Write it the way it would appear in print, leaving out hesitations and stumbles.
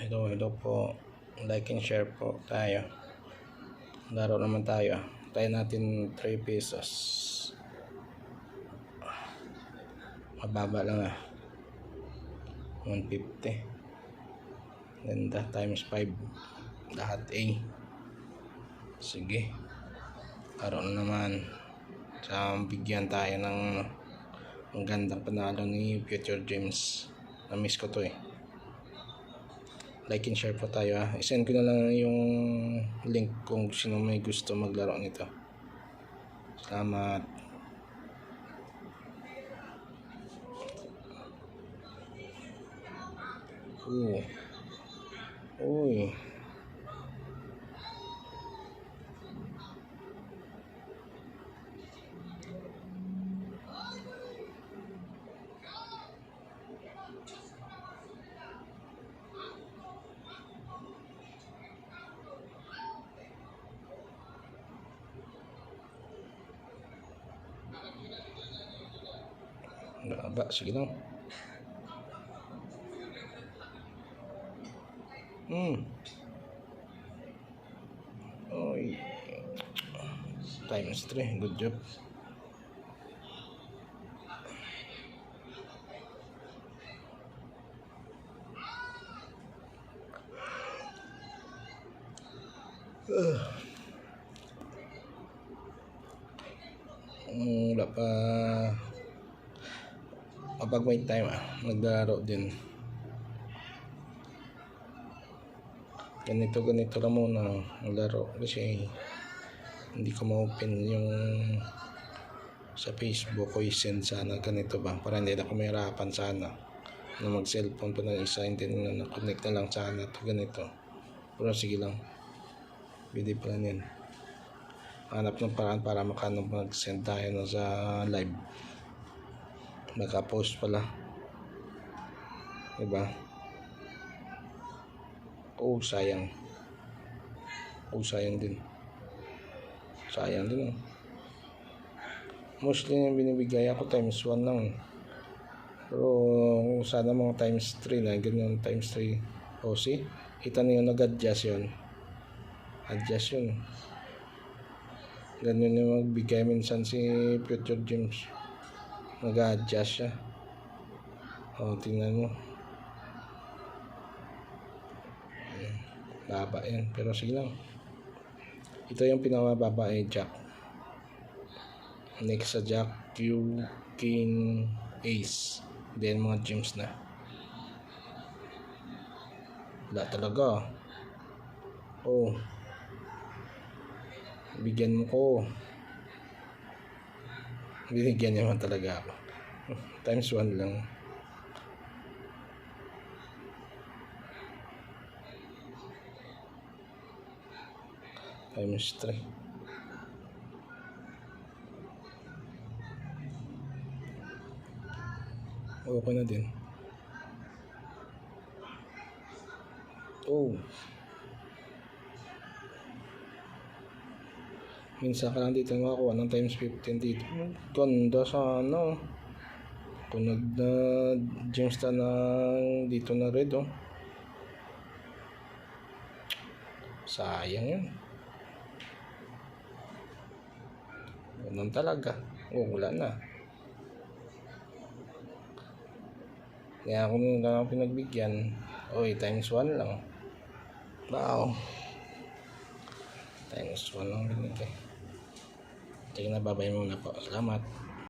Hello po. Like and share po tayo. Laro naman tayo. Tayo natin 3 pesos. Mababa lang 150. Ganda times 5. Lahat A. Sige. Laro na naman. Sa bigyan tayo ng gandang panalo ni Future James. Na-miss ko to Like and share po tayo I-send ko na lang yung link kung sino may gusto maglaro nito. Salamat. Uy. Ba, sige lang. Oy. Times 3. Good job. Wala pa kapag may time naglalaro din. Ganito lang muna naglaro kasi hindi ko ma-open yung sa Facebook ko i-send sana ganito ba para hindi ako mahirapan sana na mag-cellphone pa ng isa, hindi na connect na lang sana to ganito. Pero sige lang, pwede pala yan. Hanap ng paraan para mag-send tayo na sa live. Naka-post pala, diba? Sayang. Sayang din. Mostly yung binibigay ako times 1 lang. Pero sana mga times 3 na ganyan, times 3. See? Kita niyo nag-adjust yun. Ganyan yung magbigay minsan si Future James. Nag-adjust siya. Tingnan mo. Baba yan. Pero sige lang. Ito yung pinamababa Jack. Next sa Jack, Q, King, Ace. Then mga gems na. Wala talaga. Bigyan mo ko. Binigyan naman talaga ako. Times 1 lang. Times 3. Okay na din. Minsan ka lang dito makakuha ng times 15 dito. Ganda sana. Kung nag-gems na dito na red sayang yun. Ganun talaga. Wala na. Kaya ako nung pinagbigyan. Times 1 lang. Wow. Times 1 lang binigay. Sige na, babay muna po. Salamat.